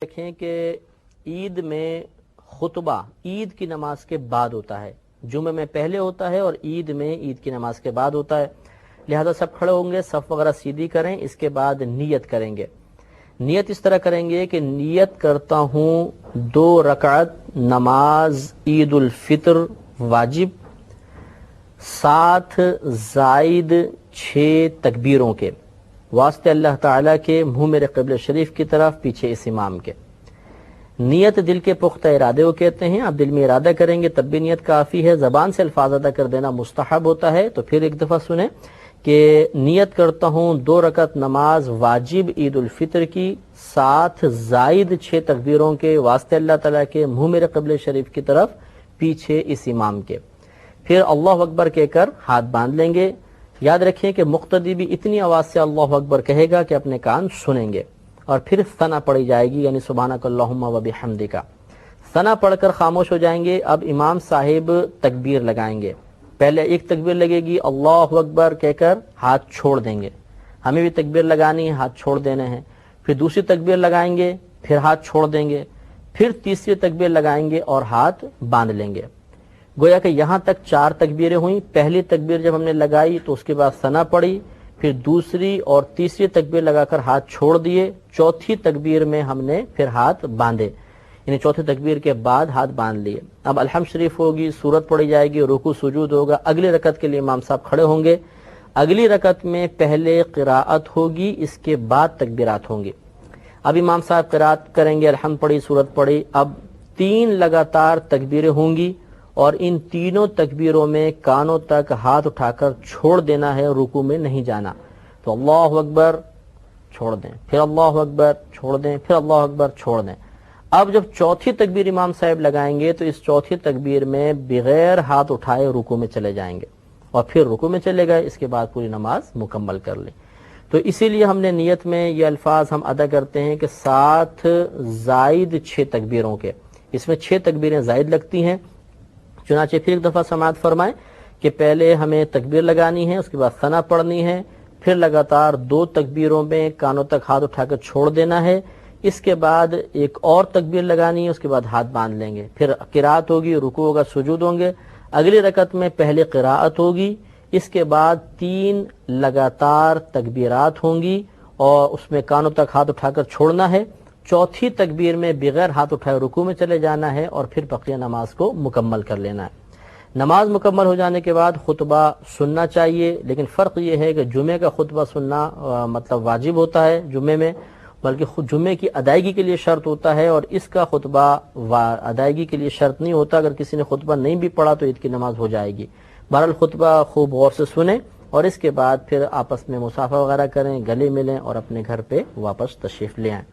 دیکھیں کہ عید میں خطبہ عید کی نماز کے بعد ہوتا ہے، جمعہ میں پہلے ہوتا ہے اور عید میں عید کی نماز کے بعد ہوتا ہے۔ لہذا سب کھڑے ہوں گے، صف وغیرہ سیدھی کریں، اس کے بعد نیت کریں گے۔ نیت اس طرح کریں گے کہ نیت کرتا ہوں 2 رکعت نماز عید الفطر واجب 7 زائد 6 تکبیروں کے واسطے اللہ تعالیٰ کے، منہ میرے قبلہ شریف کی طرف، پیچھے اس امام کے۔ نیت دل کے پختہ ارادے کو کہتے ہیں۔ آپ دل میں ارادہ کریں گے تب بھی نیت کافی ہے، زبان سے الفاظ ادا کر دینا مستحب ہوتا ہے۔ تو پھر ایک دفعہ سنیں کہ نیت کرتا ہوں 2 رکعت نماز واجب عید الفطر کی 7 زائد 6 تکبیروں کے واسطے اللہ تعالیٰ کے، منہ میرے قبلہ شریف کی طرف، پیچھے اس امام کے۔ پھر اللہ اکبر کہہ کر ہاتھ باندھ لیں گے۔ یاد رکھیں کہ مقتدی بھی اتنی آواز سے اللہ اکبر کہے گا کہ اپنے کان سنیں گے، اور پھر ثنا پڑھی جائے گی، یعنی سبحانک اللہم و بحمدک۔ ثنا پڑھ کر خاموش ہو جائیں گے۔ اب امام صاحب تکبیر لگائیں گے۔ پہلے ایک تکبیر لگے گی، اللہ اکبر کہہ کر ہاتھ چھوڑ دیں گے۔ ہمیں بھی تکبیر لگانی ہے، ہاتھ چھوڑ دینے ہیں۔ پھر دوسری تکبیر لگائیں گے، پھر ہاتھ چھوڑ دیں گے۔ پھر تیسری تکبیر لگائیں گے اور ہاتھ باندھ لیں گے۔ گویا کہ یہاں تک 4 تکبیریں ہوئیں۔ پہلی تکبیر جب ہم نے لگائی تو اس کے بعد ثنا پڑھی، پھر دوسری اور تیسری تکبیر لگا کر ہاتھ چھوڑ دیے، چوتھی تکبیر میں ہم نے پھر ہاتھ باندھے، یعنی چوتھی تکبیر کے بعد ہاتھ باندھ لیے۔ اب الحمد شریف ہوگی، سورت پڑھی جائے گی، رکوع سجود ہوگا۔ اگلی رکعت کے لیے امام صاحب کھڑے ہوں گے۔ اگلی رکعت میں پہلے قراءت ہوگی، اس کے بعد تکبیرات ہوں گی۔ اب امام صاحب قراءت کریں گے، الحمد پڑھی، سورت پڑھی۔ اب 3 لگاتار تکبیریں ہوں گی، اور ان تینوں تکبیروں میں کانوں تک ہاتھ اٹھا کر چھوڑ دینا ہے، رکوع میں نہیں جانا۔ تو اللہ اکبر چھوڑ دیں، پھر اللہ اکبر چھوڑ دیں، پھر اللہ اکبر چھوڑ دیں۔ اب جب چوتھی تکبیر امام صاحب لگائیں گے تو اس چوتھی تکبیر میں بغیر ہاتھ اٹھائے رکوع میں چلے جائیں گے، اور پھر رکوع میں چلے گئے، اس کے بعد پوری نماز مکمل کر لیں۔ تو اسی لیے ہم نے نیت میں یہ الفاظ ہم ادا کرتے ہیں کہ 7 زائد 6 تکبیروں کے، اس میں 6 تکبیریں زائد لگتی ہیں۔ چنانچہ پھر ایک دفعہ سماعت فرمائیں کہ پہلے ہمیں تکبیر لگانی ہے، اس کے بعد ثنا پڑھنی ہے، پھر لگاتار 2 تکبیروں میں کانوں تک ہاتھ اٹھا کر چھوڑ دینا ہے، اس کے بعد ایک اور تکبیر لگانی ہے، اس کے بعد ہاتھ باندھ لیں گے۔ پھر قراءت ہوگی، رکوع ہوگا، سجود ہوں گے۔ اگلی رکعت میں پہلے قراءت ہوگی، اس کے بعد 3 لگاتار تکبیرات ہوں گی، اور اس میں کانوں تک ہاتھ اٹھا کر چھوڑنا ہے۔ چوتھی تکبیر میں بغیر ہاتھ اٹھائے رکوع میں چلے جانا ہے، اور پھر بقیہ نماز کو مکمل کر لینا ہے۔ نماز مکمل ہو جانے کے بعد خطبہ سننا چاہیے، لیکن فرق یہ ہے کہ جمعے کا خطبہ سننا مطلب واجب ہوتا ہے جمعے میں، بلکہ خود جمعے کی ادائیگی کے لیے شرط ہوتا ہے، اور اس کا خطبہ ادائیگی کے لیے شرط نہیں ہوتا۔ اگر کسی نے خطبہ نہیں بھی پڑھا تو عید کی نماز ہو جائے گی۔ بہرحال خطبہ خوب غور سے سنیں، اور اس کے بعد پھر آپس میں مصافحہ وغیرہ کریں، گلے ملیں، اور اپنے گھر پہ واپس تشریف لے آئیں۔